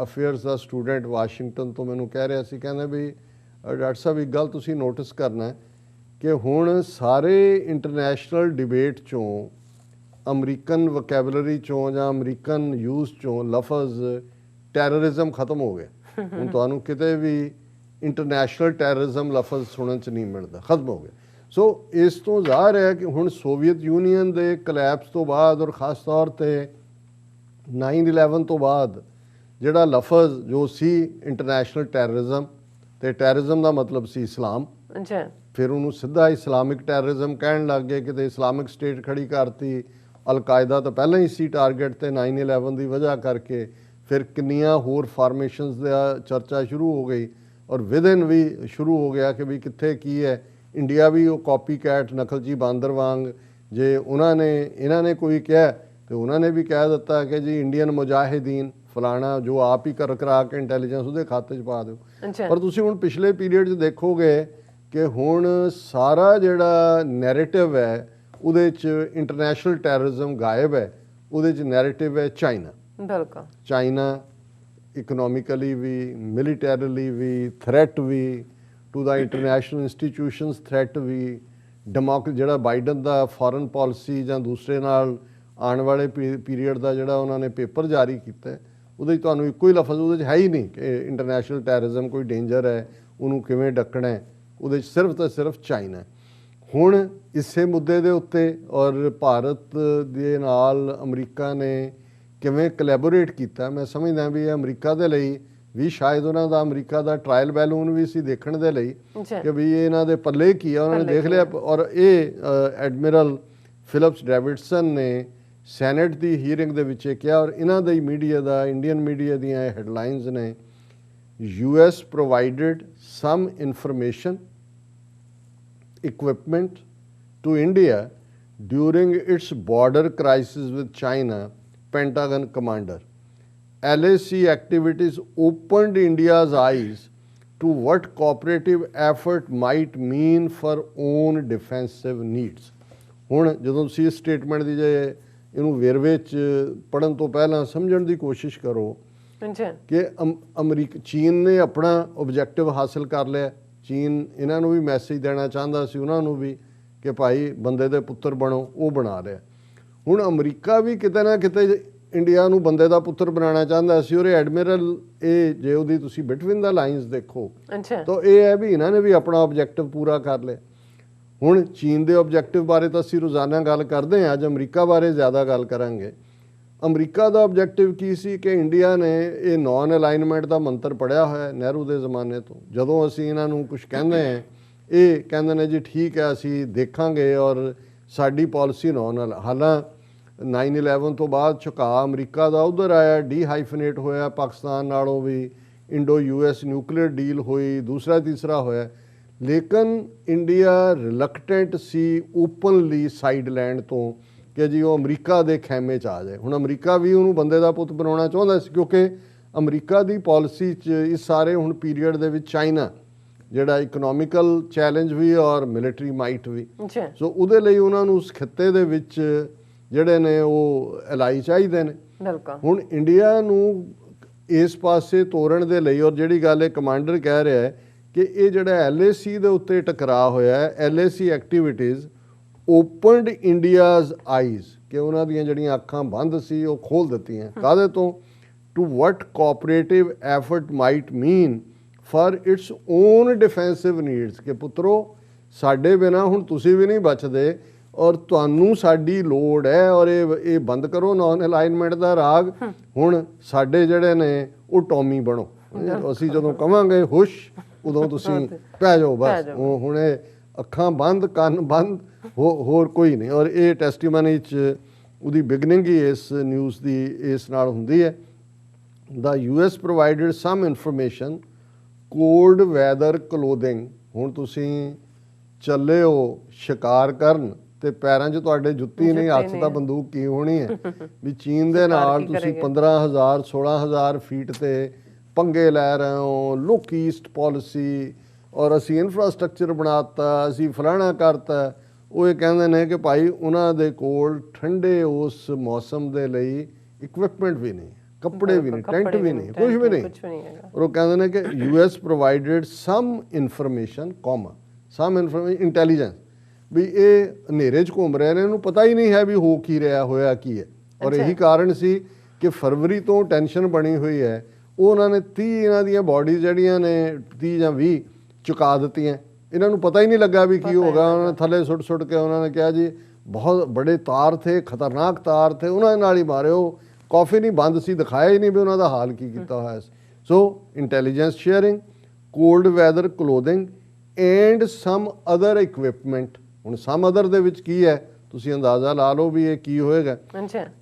ਅਫੇਅਰਸ ਦਾ ਸਟੂਡੈਂਟ ਵਾਸ਼ਿੰਗਟਨ ਤੋਂ ਮੈਨੂੰ ਕਹਿ ਰਿਹਾ ਸੀ, ਕਹਿੰਦਾ ਵੀ ਡਾਕਟਰ ਸਾਹਿਬ ਇੱਕ ਗੱਲ ਤੁਸੀਂ ਨੋਟਿਸ ਕਰਨਾ ਕਿ ਹੁਣ ਸਾਰੇ ਇੰਟਰਨੈਸ਼ਨਲ ਡਿਬੇਟ 'ਚੋਂ, ਅਮਰੀਕਨ ਵੋਕੈਬਲਰੀ 'ਚੋਂ ਜਾਂ ਅਮਰੀਕਨ ਯੂਜ਼ 'ਚੋਂ ਲਫ਼ਜ਼ ਟੈਰਰਿਜ਼ਮ ਖਤਮ ਹੋ ਗਿਆ। ਹੁਣ ਤੁਹਾਨੂੰ ਕਿਤੇ ਵੀ ਇੰਟਰਨੈਸ਼ਨਲ ਟੈਰਰਿਜ਼ਮ ਲਫ਼ਜ਼ ਸੁਣਨ 'ਚ ਨਹੀਂ ਮਿਲਦਾ, ਖਤਮ ਹੋ ਗਿਆ। ਸੋ ਇਸ ਤੋਂ ਜ਼ਾਹਰ ਹੈ ਕਿ ਹੁਣ ਸੋਵੀਅਤ ਯੂਨੀਅਨ ਦੇ ਕਲੈਪਸ ਤੋਂ ਬਾਅਦ ਔਰ ਖ਼ਾਸ ਤੌਰ 'ਤੇ 9/11 ਤੋਂ ਬਾਅਦ ਜਿਹੜਾ ਲਫ਼ਜ਼ ਜੋ ਸੀ ਇੰਟਰਨੈਸ਼ਨਲ ਟੈਰਰਿਜ਼ਮ, ਤੇ ਟੈਰਰਿਜ਼ਮ ਦਾ ਮਤਲਬ ਸੀ ਇਸਲਾਮ, ਫਿਰ ਉਹਨੂੰ ਸਿੱਧਾ ਇਸਲਾਮਿਕ ਟੈਰਰਿਜ਼ਮ ਕਹਿਣ ਲੱਗ ਗਏ, ਕਿਤੇ ਇਸਲਾਮਿਕ ਸਟੇਟ ਖੜੀ ਕਰਤੀ। ਅਲ-ਕਾਇਦਾ ਤਾਂ ਪਹਿਲਾਂ ਹੀ ਸੀ ਟਾਰਗੇਟ ਤੇ 9/11 ਦੀ ਵਜ੍ਹਾ ਕਰਕੇ, ਫਿਰ ਕਿੰਨੀਆਂ ਹੋਰ ਫਾਰਮੇਸ਼ਨਸ ਦਾ ਚਰਚਾ ਸ਼ੁਰੂ ਹੋ ਗਈ, ਔਰ ਵਿਦਿਨ ਵੀ ਸ਼ੁਰੂ ਹੋ ਗਿਆ ਕਿ ਵੀ ਕਿੱਥੇ ਕੀ ਹੈ। ਇੰਡੀਆ ਵੀ ਉਹ ਕਾਪੀ ਕੈਟ ਨਕਲਚੀ ਬਾਂਦਰ ਵਾਂਗ, ਜੇ ਇਹਨਾਂ ਨੇ ਕੋਈ ਕਿਹਾ ਤੇ ਉਹਨਾਂ ਨੇ ਵੀ ਕਹਿ ਦਿੱਤਾ ਕਿ ਜੀ ਇੰਡੀਅਨ ਮੁਜਾਹਿਦੀਨ ਫਲਾਣਾ, ਜੋ ਆਪ ਹੀ ਕਰਾ ਕੇ ਇੰਟੈਲੀਜੈਂਸ ਉਹਦੇ ਖਾਤੇ 'ਚ ਪਾ ਦਿਓ। ਪਰ ਤੁਸੀਂ ਹੁਣ ਪਿਛਲੇ ਪੀਰੀਅਡ 'ਚ ਦੇਖੋਗੇ ਕਿ ਹੁਣ ਸਾਰਾ ਜਿਹੜਾ ਨੈਰੇਟਿਵ ਹੈ ਉਹਦੇ 'ਚ ਇੰਟਰਨੈਸ਼ਨਲ ਟੈਰਰਿਜ਼ਮ ਗਾਇਬ ਹੈ। ਉਹਦੇ 'ਚ ਨੈਰੇਟਿਵ ਹੈ ਚਾਈਨਾ। ਬਿਲਕੁਲ, ਚਾਈਨਾ ਇਕਨੋਮਿਕਲੀ ਵੀ, ਮਿਲੀਟੈਰੀਲੀ ਵੀ ਥ੍ਰੈਟ ਵੀ, to the international institutions threat ਵੀ, ਜਿਹੜਾ ਬਾਈਡਨ ਦਾ ਫੋਰਨ ਪਾਲਿਸੀ ਜਾਂ ਦੂਸਰੇ ਨਾਲ ਆਉਣ ਵਾਲੇ ਪੀਰੀਅਡ ਦਾ ਜਿਹੜਾ ਉਹਨਾਂ ਨੇ ਪੇਪਰ ਜਾਰੀ ਕੀਤਾ, ਉਹਦੇ 'ਚ ਤੁਹਾਨੂੰ ਇੱਕੋ ਹੀ ਲਫ਼ਜ਼ ਉਹਦੇ 'ਚ ਹੈ ਹੀ ਨਹੀਂ ਕਿ ਇੰਟਰਨੈਸ਼ਨਲ ਟੈਰਰਿਜ਼ਮ ਕੋਈ ਡੇਂਜਰ ਹੈ, ਉਹਨੂੰ ਕਿਵੇਂ ਡੱਕਣਾ। ਉਹਦੇ 'ਚ ਸਿਰਫ ਤੇ ਸਿਰਫ ਚਾਈਨਾ। ਹੁਣ ਇਸੇ ਮੁੱਦੇ ਦੇ ਉੱਤੇ ਔਰ ਭਾਰਤ ਦੇ ਨਾਲ ਅਮਰੀਕਾ ਨੇ ਕਿਵੇਂ ਕੋਲੈਬੋਰੇਟ ਕੀਤਾ, ਮੈਂ ਸਮਝਦਾ ਵੀ ਇਹ ਅਮਰੀਕਾ ਦੇ ਲਈ ਵੀ ਸ਼ਾਇਦ ਉਹਨਾਂ ਦਾ ਅਮਰੀਕਾ ਦਾ ਟ੍ਰਾਇਲ ਬੈਲੂਨ ਵੀ ਸੀ ਦੇਖਣ ਦੇ ਲਈ ਅੱਛਾ ਕਿ ਵੀ ਇਹ ਇਹਨਾਂ ਦੇ ਪੱਲੇ ਕੀ ਆ, ਉਹਨਾਂ ਨੇ ਦੇਖ ਲਿਆ। ਔਰ ਇਹ ਐਡਮਿਰਲ ਫਿਲਿਪਸ ਡੇਵਿਡਸਨ ਨੇ ਸੈਨੇਟ ਦੀ ਹੀਅਰਿੰਗ ਦੇ ਵਿੱਚ ਇਹ ਕਿਹਾ, ਔਰ ਇਹਨਾਂ ਦਾ ਹੀ ਮੀਡੀਆ ਦਾ, ਇੰਡੀਅਨ ਮੀਡੀਆ ਦੀਆਂ ਇਹ ਹੈਡਲਾਈਨਸ ਨੇ, US provided some information, equipment to India during its border crisis with China, Pentagon commander. LAC activities opened India's eyes to what cooperative effort might mean for own defensive needs. ਹੁਣ ਜਦੋਂ ਤੁਸੀਂ ਇਸ statement ਦੀ ਜੇ ਇਹਨੂੰ ਵੇਰਵੇ 'ਚ ਪੜ੍ਹਨ ਤੋਂ ਪਹਿਲਾਂ ਸਮਝਣ ਦੀ ਕੋਸ਼ਿਸ਼ ਕਰੋ ਕਿ ਚੀਨ ਨੇ ਆਪਣਾ ਆਬਜੈਕਟਿਵ ਹਾਸਿਲ ਕਰ ਲਿਆ। ਚੀਨ ਇਹਨਾਂ ਨੂੰ ਵੀ ਮੈਸੇਜ ਦੇਣਾ ਚਾਹੁੰਦਾ ਸੀ, ਉਹਨਾਂ ਨੂੰ ਵੀ, ਕਿ ਭਾਈ ਬੰਦੇ ਦੇ ਪੁੱਤਰ ਬਣੋ, ਉਹ ਬਣਾ ਲਿਆ। ਹੁਣ ਅਮਰੀਕਾ ਵੀ ਕਿਤੇ ਨਾ ਕਿਤੇ ਇੰਡੀਆ ਨੂੰ ਬੰਦੇ ਦਾ ਪੁੱਤਰ ਬਣਾਉਣਾ ਚਾਹੁੰਦਾ ਸੀ। ਔਰ ਐਡਮਿਰਲ ਇਹ ਜੇ ਉਹਦੀ ਤੁਸੀਂ ਬਿਟਵੀਨ ਦਾ ਲਾਈਨਸ ਦੇਖੋ ਤਾਂ ਇਹ ਹੈ ਵੀ ਇਹਨਾਂ ਨੇ ਵੀ ਆਪਣਾ ਆਬਜੈਕਟਿਵ ਪੂਰਾ ਕਰ ਲਿਆ। ਹੁਣ ਚੀਨ ਦੇ ਆਬਜੈਕਟਿਵ ਬਾਰੇ ਤਾਂ ਅਸੀਂ ਰੋਜ਼ਾਨਾ ਗੱਲ ਕਰਦੇ ਹਾਂ, ਅੱਜ ਅਮਰੀਕਾ ਬਾਰੇ ਜ਼ਿਆਦਾ ਗੱਲ ਕਰਾਂਗੇ। ਅਮਰੀਕਾ ਦਾ ਆਬਜੈਕਟਿਵ ਕੀ ਸੀ ਕਿ ਇੰਡੀਆ ਨੇ ਇਹ ਨੌਨ ਅਲਾਈਨਮੈਂਟ ਦਾ ਮੰਤਰ ਪੜ੍ਹਿਆ ਹੋਇਆ ਨਹਿਰੂ ਦੇ ਜ਼ਮਾਨੇ ਤੋਂ। ਜਦੋਂ ਅਸੀਂ ਇਹਨਾਂ ਨੂੰ ਕੁਝ ਕਹਿੰਦੇ ਹਾਂ, ਇਹ ਕਹਿੰਦੇ ਨੇ ਜੀ ਠੀਕ ਹੈ ਅਸੀਂ ਦੇਖਾਂਗੇ ਔਰ ਸਾਡੀ ਪਾਲਿਸੀ ਨੌਨ ਹਾਲਾਂ 9/11 ਤੋਂ ਬਾਅਦ ਝੁਕਾਅ ਅਮਰੀਕਾ ਦਾ ਉਧਰ ਆਇਆ, ਡੀ-ਹਾਈਫਨੇਟ ਹੋਇਆ ਪਾਕਿਸਤਾਨ ਨਾਲੋਂ ਵੀ, ਇੰਡੋ US ਨਿਊਕਲੀਅਰ ਡੀਲ ਹੋਈ, ਦੂਸਰਾ ਤੀਸਰਾ ਹੋਇਆ। ਲੇਕਿਨ ਇੰਡੀਆ ਰਿਲਕਟੈਂਟ ਸੀ ਓਪਨਲੀ ਸਾਈਡ ਲੈਂਡ ਤੋਂ ਕਿ ਜੀ ਉਹ ਅਮਰੀਕਾ ਦੇ ਖੈਮੇ 'ਚ ਆ ਜਾਏ। ਹੁਣ ਅਮਰੀਕਾ ਵੀ ਉਹਨੂੰ ਬੰਦੇ ਦਾ ਪੁੱਤ ਬਣਾਉਣਾ ਚਾਹੁੰਦਾ ਸੀ, ਕਿਉਂਕਿ ਅਮਰੀਕਾ ਦੀ ਪਾਲਿਸੀ 'ਚ ਇਸ ਸਾਰੇ ਹੁਣ ਪੀਰੀਅਡ ਦੇ ਵਿੱਚ ਚਾਈਨਾ ਜਿਹੜਾ ਇਕਨੋਮਿਕਲ ਚੈਲੰਜ ਵੀ ਔਰ ਮਿਲਟਰੀ ਮਾਈਟ ਵੀ, ਸੋ ਉਹਦੇ ਲਈ ਉਹਨਾਂ ਨੂੰ ਉਸ ਖਿੱਤੇ ਦੇ ਵਿੱਚ ਜਿਹੜੇ ਨੇ ਉਹ ਐਲਾਈ ਚਾਹੀਦੇ ਨੇ। ਹੁਣ ਇੰਡੀਆ ਨੂੰ ਇਸ ਪਾਸੇ ਤੋਰਨ ਦੇ ਲਈ, ਔਰ ਜਿਹੜੀ ਗੱਲ ਇਹ ਕਮਾਂਡਰ ਕਹਿ ਰਿਹਾ ਹੈ ਕਿ ਇਹ ਜਿਹੜਾ LAC ਦੇ ਉੱਤੇ ਟਕਰਾਅ ਹੋਇਆ ਹੈ, LAC activities opened India's eyes, ਕਿ ਉਹਨਾਂ ਦੀਆਂ ਜਿਹੜੀਆਂ ਅੱਖਾਂ ਬੰਦ ਸੀ ਉਹ ਖੋਲ੍ਹ ਦਿੱਤੀਆਂ। ਕਾਹਦੇ ਤੋਂ? To what cooperative effort might mean for its own defensive needs, ਕਿ ਪੁੱਤਰੋ ਸਾਡੇ ਬਿਨਾਂ ਹੁਣ ਤੁਸੀਂ ਵੀ ਨਹੀਂ ਬਚਦੇ ਔਰ ਤੁਹਾਨੂੰ ਸਾਡੀ ਲੋੜ ਹੈ, ਔਰ ਇਹ ਬੰਦ ਕਰੋ ਨੌਨ ਅਲਾਈਨਮੈਂਟ ਦਾ ਰਾਗ। ਹੁਣ ਸਾਡੇ ਜਿਹੜੇ ਨੇ ਉਹ ਟੌਮੀ ਬਣੋ, ਅਸੀਂ ਜਦੋਂ ਕਵਾਂਗੇ ਹੁਸ਼ ਉਦੋਂ ਤੁਸੀਂ ਪੈ ਜਾਓ ਬਸ। ਹੁਣ ਇਹ ਅੱਖਾਂ ਬੰਦ, ਕੰਨ ਬੰਦ, ਹੋਰ ਕੋਈ ਨਹੀਂ। ਔਰ ਇਹ ਟੈਸਟੀਮਨੀ 'ਚ ਉਹਦੀ ਬਿਗਨਿੰਗ ਹੀ ਇਸ ਨਿਊਜ਼ ਦੀ ਇਸ ਨਾਲ ਹੁੰਦੀ ਹੈ। ਦਾ US ਪ੍ਰੋਵਾਈਡਡ ਸਮ ਇਨਫੋਰਮੇਸ਼ਨ, ਕੋਲਡ ਵੈਦਰ ਕਲੋਥਿੰਗ। ਹੁਣ ਤੁਸੀਂ ਚੱਲੇ ਹੋ ਸ਼ਿਕਾਰ ਕਰਨ ਤੇ ਪੈਰਾਂ 'ਚ ਤੁਹਾਡੇ ਜੁੱਤੀ ਨਹੀਂ, ਹੱਥ ਤਾਂ ਬੰਦੂਕ ਕੀ ਹੋਣੀ ਹੈ। ਵੀ ਚੀਨ ਦੇ ਨਾਲ ਤੁਸੀਂ 15,000 16,000 ਫੀਟ ਤੇ ਪੰਗੇ ਲੈ ਰਹੇ ਹੋ, ਲੁੱਕ ਈਸਟ ਪਾਲਿਸੀ, ਔਰ ਅਸੀਂ ਇਨਫਰਾਸਟਰਕਚਰ ਬਣਾਤਾ, ਅਸੀਂ ਫਲਾਣਾ ਕਰਤਾ। ਉਹ ਇਹ ਕਹਿੰਦੇ ਨੇ ਕਿ ਭਾਈ ਉਹਨਾਂ ਦੇ ਕੋਲ ਠੰਡੇ ਉਸ ਮੌਸਮ ਦੇ ਲਈ ਇਕਵਿਪਮੈਂਟ ਵੀ ਨਹੀਂ, ਕੱਪੜੇ ਵੀ ਨਹੀਂ, ਟੈਂਟ ਵੀ ਨਹੀਂ, ਕੁਝ ਵੀ ਨਹੀਂ। ਔਰ ਉਹ ਕਹਿੰਦੇ ਨੇ ਕਿ US ਪ੍ਰੋਵਾਈਡਡ ਸਮ ਇਨਫੋਰਮੇਸ਼ਨ, ਸਮ ਇਨਫੋਰਮੇਸ਼ਨ ਇੰਟੈਲੀਜੈਂਸ, ਵੀ ਇਹ ਹਨੇਰੇ 'ਚ ਘੁੰਮ ਰਹੇ ਨੇ, ਇਹਨੂੰ ਪਤਾ ਹੀ ਨਹੀਂ ਹੈ ਵੀ ਹੋ ਕੀ ਰਿਹਾ, ਹੋਇਆ ਕੀ ਹੈ। ਔਰ ਇਹੀ ਕਾਰਨ ਸੀ ਕਿ ਫਰਵਰੀ ਤੋਂ ਟੈਨਸ਼ਨ ਬਣੀ ਹੋਈ ਹੈ। ਉਹ ਉਹਨਾਂ ਨੇ 30 ਇਹਨਾਂ ਦੀਆਂ ਬਾਡੀਜ਼ ਜਿਹੜੀਆਂ ਨੇ 30 ਜਾਂ 20 ਚੁਕਾ ਦਿੱਤੀਆਂ। ਇਹਨਾਂ ਨੂੰ ਪਤਾ ਹੀ ਨਹੀਂ ਲੱਗਾ ਵੀ ਕੀ ਹੋਗਾ। ਉਹਨਾਂ ਨੇ ਥੱਲੇ ਸੁੱਟ ਕੇ ਉਹਨਾਂ ਨੇ ਕਿਹਾ ਜੀ ਬਹੁਤ ਬੜੇ ਤਾਰ ਥੇ, ਖਤਰਨਾਕ ਤਾਰ ਥੇ, ਉਹਨਾਂ ਨਾਲ ਹੀ ਮਾਰੇ। ਉਹ ਕਾਫੀ ਨਹੀਂ ਬੰਦ ਸੀ, ਦਿਖਾਇਆ ਹੀ ਨਹੀਂ ਵੀ ਉਹਨਾਂ ਦਾ ਹਾਲ ਕੀ ਕੀਤਾ ਹੋਇਆ ਸੀ। So intelligence sharing, cold weather clothing and some other equipment. ਹੁਣ ਸਮ ਅਦਰ ਦੇ ਵਿੱਚ ਕੀ ਹੈ ਤੁਸੀਂ ਅੰਦਾਜ਼ਾ ਲਾ ਲਓ ਵੀ ਇਹ ਕੀ ਹੋਏਗਾ।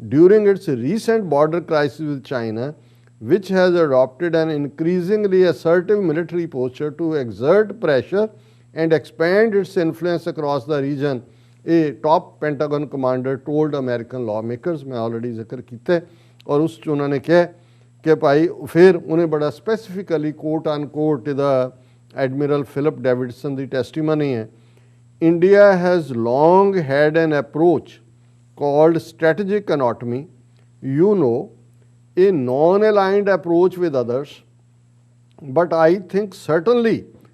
During it's recent border crisis with China, which has adopted an increasingly assertive military posture to exert pressure and expand its influence across the region, a top Pentagon commander told American lawmakers। मैं already ਜ਼ਿਕਰ ਕੀਤਾ ਔਰ ਉਸ 'ਚ ਉਹਨਾਂ ਨੇ ਕਿਹਾ ਕਿ ਭਾਈ ਫਿਰ ਉਹਨੇ ਬੜਾ ਸਪੈਸੀਫਿਕਲੀ ਕੋਟ ਅਨਕੋਟ ਇਹਦਾ ਐਡਮਿਰਲ ਫਿਲਿਪ ਡੇਵਿਡਸਨ ਦੀ ਟੈਸਟੀਮਨੀ ਹੈ। India has long had an approach called strategic autonomy, a non-aligned approach with others, but I think certainly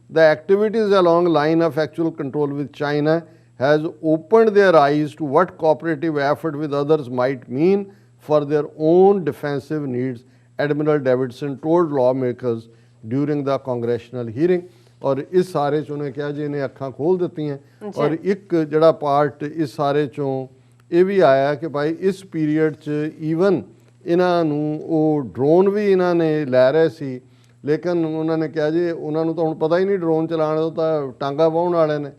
the activities along line of actual control with China has opened their eyes to what cooperative effort with others might mean for their own defensive needs, Admiral Davidson told lawmakers during the congressional hearing। ਔਰ ਇਸ ਸਾਰੇ 'ਚ ਉਹਨੇ ਕਿਹਾ ਜੀ ਇਹਨੇ ਅੱਖਾਂ ਖੋਲ੍ਹ ਦਿੱਤੀਆਂ। ਔਰ ਇੱਕ ਜਿਹੜਾ ਪਾਰਟ ਇਸ ਸਾਰੇ 'ਚੋਂ ਇਹ ਵੀ ਆਇਆ ਕਿ ਭਾਈ ਇਸ ਪੀਰੀਅਡ 'ਚ ਈਵਨ ਇਹਨਾਂ ਨੂੰ ਉਹ ਡਰੋਨ ਵੀ ਇਹਨਾਂ ਨੇ ਲੈ ਰਹੇ ਸੀ, ਲੇਕਿਨ ਉਹਨਾਂ ਨੇ ਕਿਹਾ ਜੀ ਉਹਨਾਂ ਨੂੰ ਤਾਂ ਹੁਣ ਪਤਾ ਹੀ ਨਹੀਂ ਡਰੋਨ ਚਲਾਉਣ ਦਾ, ਤਾਂ ਟਾਂਗਾ ਵਾਹੁਣ ਵਾਲੇ ਨੇ।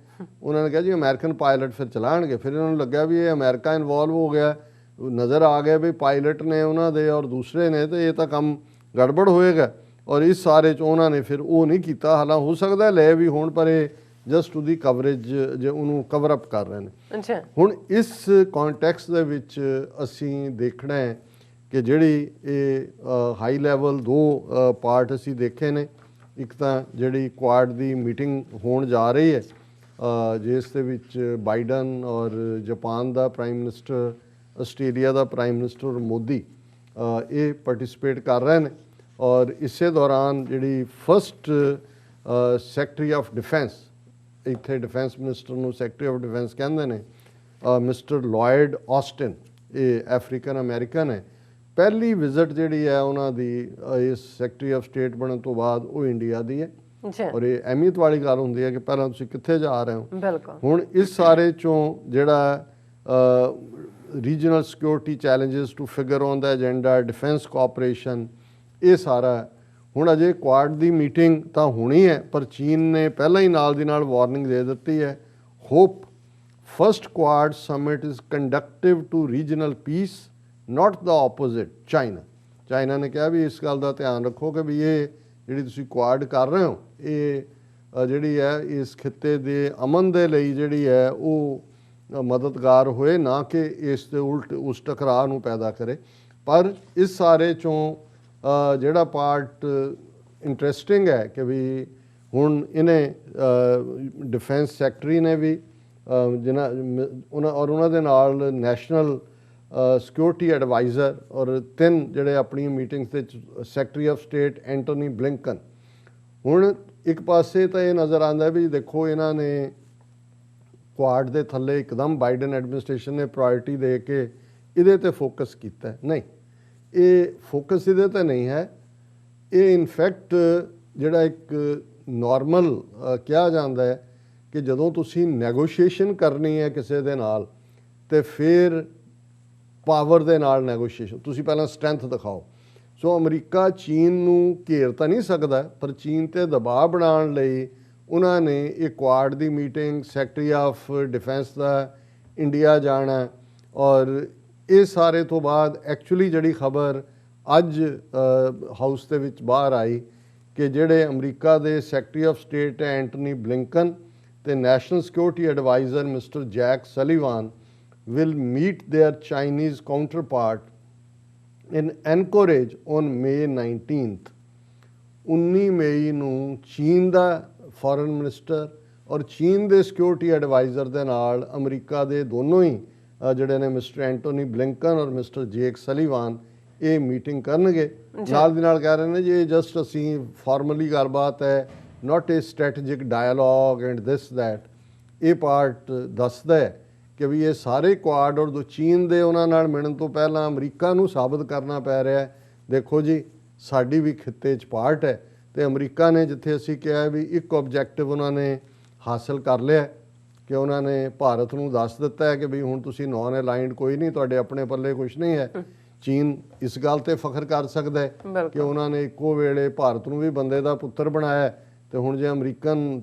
ਉਹਨਾਂ ਨੇ ਕਿਹਾ ਜੀ ਅਮਰੀਕਨ ਪਾਇਲਟ ਫਿਰ ਚਲਾਉਣਗੇ। ਫਿਰ ਇਹਨਾਂ ਨੂੰ ਲੱਗਿਆ ਵੀ ਇਹ ਅਮਰੀਕਾ ਇਨਵੋਲਵ ਹੋ ਗਿਆ, ਨਜ਼ਰ ਆ ਗਿਆ ਵੀ ਪਾਇਲਟ ਨੇ ਉਹਨਾਂ ਦੇ ਔਰ ਦੂਸਰੇ ਨੇ, ਤੇ ਇਹ ਤਾਂ ਕੰਮ ਗੜਬੜ ਹੋਏਗਾ। ਔਰ ਇਸ ਸਾਰੇ 'ਚ ਉਹਨਾਂ ਨੇ ਫਿਰ ਉਹ ਨਹੀਂ ਕੀਤਾ। ਹਾਲਾਂ ਹੋ ਸਕਦਾ ਲੈ ਵੀ ਹੋਣ, ਪਰ ਇਹ ਜਸਟ ਉਹਦੀ ਕਵਰੇਜ ਜੇ ਉਹਨੂੰ ਕਵਰ ਅਪ ਕਰ ਰਹੇ ਨੇ। ਅੱਛਾ, ਹੁਣ ਇਸ ਕੰਟੈਕਸਟ ਦੇ ਵਿੱਚ ਅਸੀਂ ਦੇਖਣਾ ਹੈ ਕਿ ਜਿਹੜੀ ਇਹ ਹਾਈ ਲੈਵਲ ਦੋ ਪਾਰਟ ਅਸੀਂ ਦੇਖੇ ਨੇ। ਇੱਕ ਤਾਂ ਜਿਹੜੀ ਕੁਆਡ ਦੀ ਮੀਟਿੰਗ ਹੋਣ ਜਾ ਰਹੀ ਹੈ, ਜਿਸ ਦੇ ਵਿੱਚ ਬਾਈਡਨ ਔਰ ਜਾਪਾਨ ਦਾ ਪ੍ਰਾਈਮ ਮਿਨਿਸਟਰ, ਆਸਟ੍ਰੇਲੀਆ ਦਾ ਪ੍ਰਾਈਮ ਮਿਨਿਸਟਰ ਮੋਦੀ ਇਹ ਪਾਰਟਿਸਿਪੇਟ ਕਰ ਰਹੇ ਨੇ। ਔਰ ਇਸੇ ਦੌਰਾਨ ਜਿਹੜੀ ਫਸਟ ਸੈਕਟਰੀ ਆਫ ਡਿਫੈਂਸ, ਇੱਥੇ ਡਿਫੈਂਸ ਮਿਨਿਸਟਰ ਨੂੰ ਸੈਕਟਰੀ ਆਫ ਡਿਫੈਂਸ ਕਹਿੰਦੇ ਨੇ, ਮਿਸਟਰ ਲੋਇਡ ਆਸਟਿਨ, ਇਹ ਅਫਰੀਕਨ ਅਮਰੀਕਨ ਹੈ। ਪਹਿਲੀ ਵਿਜ਼ਿਟ ਜਿਹੜੀ ਹੈ ਉਹਨਾਂ ਦੀ ਇਸ ਸੈਕਟਰੀ ਆਫ ਸਟੇਟ ਬਣਨ ਤੋਂ ਬਾਅਦ ਉਹ ਇੰਡੀਆ ਦੀ ਹੈ। ਔਰ ਇਹ ਅਹਿਮੀਅਤ ਵਾਲੀ ਗੱਲ ਹੁੰਦੀ ਹੈ ਕਿ ਪਹਿਲਾਂ ਤੁਸੀਂ ਕਿੱਥੇ ਜਾ ਰਹੇ ਹੋ। ਬਿਲਕੁਲ। ਹੁਣ ਇਸ ਸਾਰੇ ਚੋਂ ਜਿਹੜਾ regional security challenges to figure on the agenda, defence cooperation, ਇਹ ਸਾਰਾ ਹੁਣ ਅਜੇ ਕੁਆਡ ਦੀ ਮੀਟਿੰਗ ਤਾਂ ਹੋਣੀ ਹੈ, ਪਰ ਚੀਨ ਨੇ ਪਹਿਲਾਂ ਹੀ ਨਾਲ ਦੀ ਨਾਲ ਵਾਰਨਿੰਗ ਦੇ ਦਿੱਤੀ ਹੈ। Hope first Quad summit is conducive to regional peace, not the opposite China ਨੇ ਕਿਹਾ ਵੀ ਇਸ ਗੱਲ ਦਾ ਧਿਆਨ ਰੱਖੋ ਕਿ ਵੀ ਇਹ ਜਿਹੜੀ ਤੁਸੀਂ ਕੁਆਡ ਕਰ ਰਹੇ ਹੋ, ਇਹ ਜਿਹੜੀ ਹੈ ਇਸ ਖਿੱਤੇ ਦੇ ਅਮਨ ਦੇ ਲਈ ਜਿਹੜੀ ਹੈ ਉਹ ਮਦਦਗਾਰ ਹੋਏ, ਨਾ ਕਿ ਇਸ ਦੇ ਉਲਟ ਉਸ ਟਕਰਾਅ ਨੂੰ ਪੈਦਾ ਕਰੇ। ਪਰ ਇਸ ਸਾਰੇ 'ਚੋਂ ਜਿਹੜਾ ਪਾਰਟ ਇੰਟਰਸਟਿੰਗ ਹੈ ਕਿ ਵੀ ਹੁਣ ਇਹਨੇ ਡਿਫੈਂਸ ਸੈਕਟਰੀ ਨੇ ਵੀ ਉਹਨਾਂ ਦੇ ਨਾਲ ਨੈਸ਼ਨਲ ਸਿਕਿਉਰਿਟੀ ਐਡਵਾਈਜ਼ਰ ਔਰ ਤਿੰਨ ਜਿਹੜੇ ਆਪਣੀ ਮੀਟਿੰਗਸ ਦੇ ਸੈਕਟਰੀ ਆਫ ਸਟੇਟ ਐਂਟੋਨੀ ਬਲਿੰਕਨ। ਹੁਣ ਇੱਕ ਪਾਸੇ ਤਾਂ ਇਹ ਨਜ਼ਰ ਆਉਂਦਾ ਵੀ ਦੇਖੋ ਇਹਨਾਂ ਨੇ ਕੁਆਡ ਦੇ ਥੱਲੇ ਇੱਕਦਮ ਬਾਈਡਨ ਐਡਮਿਨਿਸਟ੍ਰੇਸ਼ਨ ਨੇ ਪ੍ਰਾਇੋਰਟੀ ਦੇ ਕੇ ਇਹਦੇ ਤੇ ਫੋਕਸ ਕੀਤਾ। ਨਹੀਂ, ਇਹ ਫੋਕਸ ਇਹਦੇ ਤੇ ਨਹੀਂ ਹੈ। ਇਹ ਇਨਫੈਕਟ ਜਿਹੜਾ ਇੱਕ ਨਾਰਮਲ ਕਿਹਾ ਜਾਂਦਾ ਹੈ ਕਿ ਜਦੋਂ ਤੁਸੀਂ ਨੈਗੋਸ਼ੀਏਸ਼ਨ ਕਰਨੀ ਹੈ ਕਿਸੇ ਦੇ ਨਾਲ, ਤੇ ਫਿਰ ਪਾਵਰ ਦੇ ਨਾਲ ਨੈਗੋਸ਼ੀਏਸ਼ਨ, ਤੁਸੀਂ ਪਹਿਲਾਂ ਸਟਰੈਂਥ ਦਿਖਾਓ। ਸੋ ਅਮਰੀਕਾ ਚੀਨ ਨੂੰ ਘੇਰ ਤਾਂ ਨਹੀਂ ਸਕਦਾ, ਪਰ ਚੀਨ 'ਤੇ ਦਬਾਅ ਬਣਾਉਣ ਲਈ ਉਹਨਾਂ ਨੇ ਇਹ Quad the meeting, secretary of defence the India ਜਾਣਾ। ਔਰ ਇਹ ਸਾਰੇ ਤੋਂ ਬਾਅਦ ਐਕਚੁਅਲੀ ਜਿਹੜੀ ਖਬਰ ਅੱਜ ਹਾਊਸ ਦੇ ਵਿੱਚ ਬਾਹਰ ਆਈ ਕਿ ਜਿਹੜੇ ਅਮਰੀਕਾ ਦੇ secretary of state Antony Blinken ਤੇ national security adviser mister Jake Sullivan will meet their Chinese counterpart in Anchorage on May 19th। 19 ਮਈ ਨੂੰ ਚੀਨ ਦਾ ਫੋਰਨ ਮਿਨਿਸਟਰ ਔਰ ਚੀਨ ਦੇ ਸਿਕਿਉਰਿਟੀ ਐਡਵਾਈਜ਼ਰ ਦੇ ਨਾਲ ਅਮਰੀਕਾ ਦੇ ਦੋਨੋਂ ਹੀ ਜਿਹੜੇ ਨੇ ਮਿਸਟਰ ਐਂਟੋਨੀ ਬਲਿੰਕਨ ਔਰ ਮਿਸਟਰ ਜੇਕ ਸਲੀਵਾਨ ਇਹ ਮੀਟਿੰਗ ਕਰਨਗੇ। ਨਾਲ ਦੀ ਨਾਲ ਕਹਿ ਰਹੇ ਨੇ ਜੀ ਇਹ ਜਸਟ ਅਸੀਂ ਫਾਰਮਲੀ ਗੱਲਬਾਤ ਹੈ, not a strategic dialogue and this that. ਇਹ ਪਾਰਟ ਦੱਸਦਾ ਹੈ ਕਿ ਵੀ ਇਹ ਸਾਰੇ ਕੁਆਡ ਔਰ ਚੀਨ ਦੇ ਉਹਨਾਂ ਨਾਲ ਮਿਲਣ ਤੋਂ ਪਹਿਲਾਂ ਅਮਰੀਕਾ ਨੂੰ ਸਾਬਤ ਕਰਨਾ ਪੈ ਰਿਹਾ ਹੈ ਦੇਖੋ ਜੀ ਸਾਡੀ ਵੀ ਖਿੱਤੇ 'ਚ ਪਾਰਟ ਹੈ। ਤੇ ਅਮਰੀਕਾ ਨੇ ਜਿੱਥੇ ਅਸੀਂ ਕਿਹਾ ਵੀ ਇੱਕ ਆਬਜੈਕਟਿਵ ਉਹਨਾਂ ਨੇ ਹਾਸਲ ਕਰ ਲਿਆ ਕਿ ਉਹਨਾਂ ਨੇ ਭਾਰਤ ਨੂੰ ਦੱਸ ਦਿੱਤਾ ਹੈ ਕਿ ਵੀ ਹੁਣ ਤੁਸੀਂ ਨੌਨ ਅਲਾਈਨਡ ਕੋਈ ਨਹੀਂ, ਤੁਹਾਡੇ ਆਪਣੇ ਪੱਲੇ ਕੁਝ ਨਹੀਂ ਹੈ। ਚੀਨ ਇਸ ਗੱਲ ਤੇ ਫਖਰ ਕਰ ਸਕਦਾ ਹੈ ਕਿ ਉਹਨਾਂ ਨੇ ਇੱਕੋ ਵੇਲੇ ਭਾਰਤ ਨੂੰ ਵੀ ਬੰਦੇ ਦਾ ਪੁੱਤਰ ਬਣਾਇਆ। ਤੇ ਹੁਣ ਜੇ ਅਮਰੀਕਨ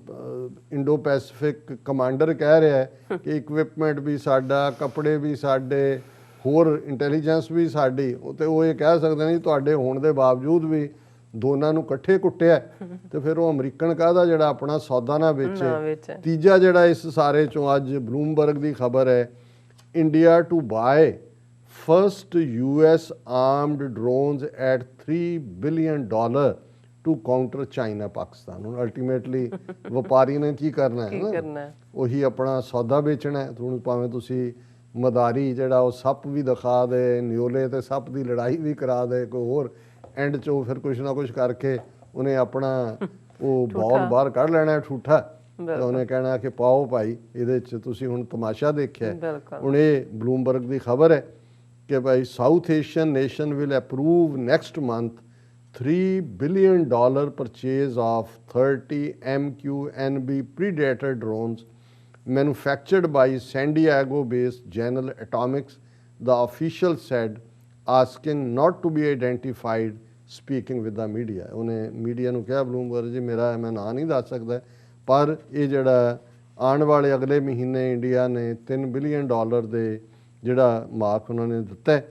ਇੰਡੋ ਪੈਸੀਫਿਕ ਕਮਾਂਡਰ ਕਹਿ ਰਿਹਾ ਹੈ ਕਿ ਇਕਵਿਪਮੈਂਟ ਵੀ ਸਾਡਾ, ਕੱਪੜੇ ਵੀ ਸਾਡੇ, ਹੋਰ ਇੰਟੈਲੀਜੈਂਸ ਵੀ ਸਾਡੀ, ਤੇ ਉਹ ਇਹ ਕਹਿ ਸਕਦੇ ਨੇ ਤੁਹਾਡੇ ਹੋਣ ਦੇ ਬਾਵਜੂਦ ਵੀ ਦੋਨਾਂ ਨੂੰ ਇਕੱਠੇ ਕੁੱਟਿਆ, ਤੇ ਫਿਰ ਉਹ ਅਮਰੀਕਨ ਕਾਹਦਾ ਜਿਹੜਾ ਆਪਣਾ ਸੌਦਾ ਨਾ ਵੇਚੇ। ਤੀਜਾ ਜਿਹੜਾ ਇਸ ਸਾਰੇ ਚੋਂ ਅੱਜ ਬਲੂਮਬਰਗ ਦੀ ਖਬਰ ਹੈ, India to buy first US armed drones at $3 billion to counter China Pakistan. ਹੁਣ ਅਲਟੀਮੇਟਲੀ ਵਪਾਰੀ ਨੇ ਕੀ ਕਰਨਾ ਹੈ, ਉਹੀ ਆਪਣਾ ਸੌਦਾ ਵੇਚਣਾ ਹੈ। ਹੁਣ ਭਾਵੇਂ ਤੁਸੀਂ ਮਦਾਰੀ ਜਿਹੜਾ ਉਹ ਸੱਪ ਵੀ ਦਿਖਾ ਦੇ, ਨਿਓਲੇ ਤੇ ਸੱਪ ਦੀ ਲੜਾਈ ਵੀ ਕਰਾ ਦੇ, ਕੋਈ ਹੋਰ ਐਂਡ 'ਚ ਉਹ ਫਿਰ ਕੁਛ ਨਾ ਕੁਛ ਕਰਕੇ ਉਹਨੇ ਆਪਣਾ ਉਹ ਬੌਲ ਬਾਹਰ ਕੱਢ ਲੈਣਾ ਠੂਠਾ, ਤੇ ਉਹਨੇ ਕਹਿਣਾ ਕਿ ਪਾਓ ਭਾਈ ਇਹਦੇ 'ਚ ਤੁਸੀਂ ਹੁਣ ਤਮਾਸ਼ਾ ਦੇਖਿਆ। ਹੁਣ ਇਹ ਬਲੂਮਬਰਗ ਦੀ ਖਬਰ ਹੈ ਕਿ ਭਾਈ south Asian nation will approve next month $3 billion purchase of 30 MQNB Predator drones manufactured by San Diego-based General Atomics, the official said, asking not to be identified speaking with the media. ਉਹਨੇ media ਨੂੰ ਕਿਹਾ Bloomberg ਜੀ ਮੇਰਾ ਮੈਂ ਨਾਂ ਨਹੀਂ ਦੱਸ ਸਕਦਾ, ਪਰ ਇਹ ਜਿਹੜਾ ਆਉਣ ਵਾਲੇ ਅਗਲੇ ਮਹੀਨੇ ਇੰਡੀਆ ਨੇ $3 ਬਿਲੀਅਨ ਦੇ ਜਿਹੜਾ ਮਾਰਕ ਉਹਨਾਂ ਨੇ ਦਿੱਤਾ ਹੈ।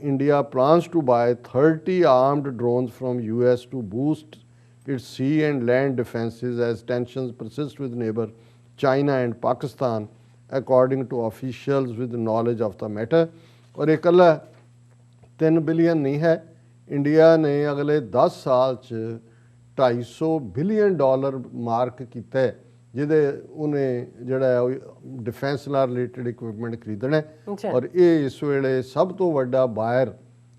India plans to buy 30 armed drones from US to boost its sea and land defenses as tensions persist with neighbor China and Pakistan, according to officials with knowledge of the matter। और ਇਹ ਇਕੱਲਾ 3 billion ਨਹੀਂ ਹੈ, India ਨੇ ਅਗਲੇ 10 ਸਾਲ 'ਚ $250 billion mark ਕੀਤਾ ਹੈ, ਜਿਹਦੇ ਉਹਨੇ ਜਿਹੜਾ ਡਿਫੈਂਸ ਨਾਲ ਰਿਲੇਟਡ ਇਕਵਿਪਮੈਂਟ ਖਰੀਦਣਾ ਹੈ। ਔਰ ਇਹ ਇਸ ਵੇਲੇ ਸਭ ਤੋਂ ਵੱਡਾ ਬਾਇਰ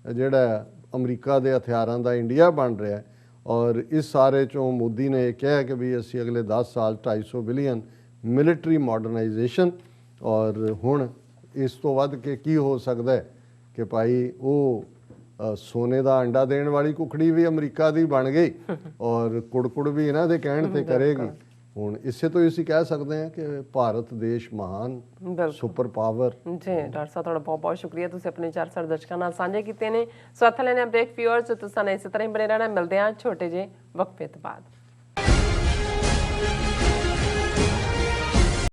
ਜਿਹੜਾ ਅਮਰੀਕਾ ਦੇ ਹਥਿਆਰਾਂ ਦਾ ਇੰਡੀਆ ਬਣ ਰਿਹਾ ਹੈ। ਔਰ ਇਸ ਸਾਰੇ ਚੋਂ ਮੋਦੀ ਨੇ ਇਹ ਕਿਹਾ ਕਿ ਵੀ ਅਸੀਂ ਅਗਲੇ 10 ਸਾਲ 250 ਬਿਲੀਅਨ ਮਿਲਟਰੀ ਮਾਡਰਨਾਈਜੇਸ਼ਨ, ਔਰ ਹੁਣ ਇਸ ਤੋਂ ਵੱਧ ਕੇ ਕੀ ਹੋ ਸਕਦਾ ਹੈ ਕਿ ਭਾਈ ਉਹ ਸੋਨੇ ਦਾ ਅੰਡਾ ਦੇਣ ਵਾਲੀ ਕੁਕੜੀ ਵੀ ਅਮਰੀਕਾ ਦੀ ਬਣ ਗਈ ਔਰ ਕੁੜਕੁੜ ਵੀ ਇਹਨਾਂ ਦੇ ਕਹਿਣ ਤੇ ਕਰੇਗੀ। ਹੁਣ ਇਸੇ ਤੋਂ ਅਸੀਂ ਕਹਿ ਸਕਦੇ ਹਾਂ ਕਿ ਭਾਰਤ ਦੇਸ਼ ਮਹਾਨ ਸੁਪਰ ਪਾਵਰ। ਜੀ ਡਾਕਟਰ ਸਾਹਿਬ ਤੁਹਾਡਾ ਬਹੁਤ ਬਹੁਤ ਸ਼ੁਕਰੀਆ, ਤੁਸੀਂ ਆਪਣੇ 4 ਸਰ ਦਰਸ਼ਕਾਂ ਨਾਲ ਸਾਂਝੇ ਕੀਤੇ ਨੇ। ਸੋ ਹੱਥ ਲੈਣੇ ਬ੍ਰੇਕ, ਵਿਊਅਰਸ ਤੁਸੀਂ ਸਾਨੂੰ ਇਸੇ ਤਰ੍ਹਾਂ ਹੀ ਬਣੇ ਰਹਿਣਾ। ਮਿਲਦੇ ਹਾਂ ਛੋਟੇ ਜਿਹੇ ਵਕਫੇ ਤੋਂ ਬਾਅਦ।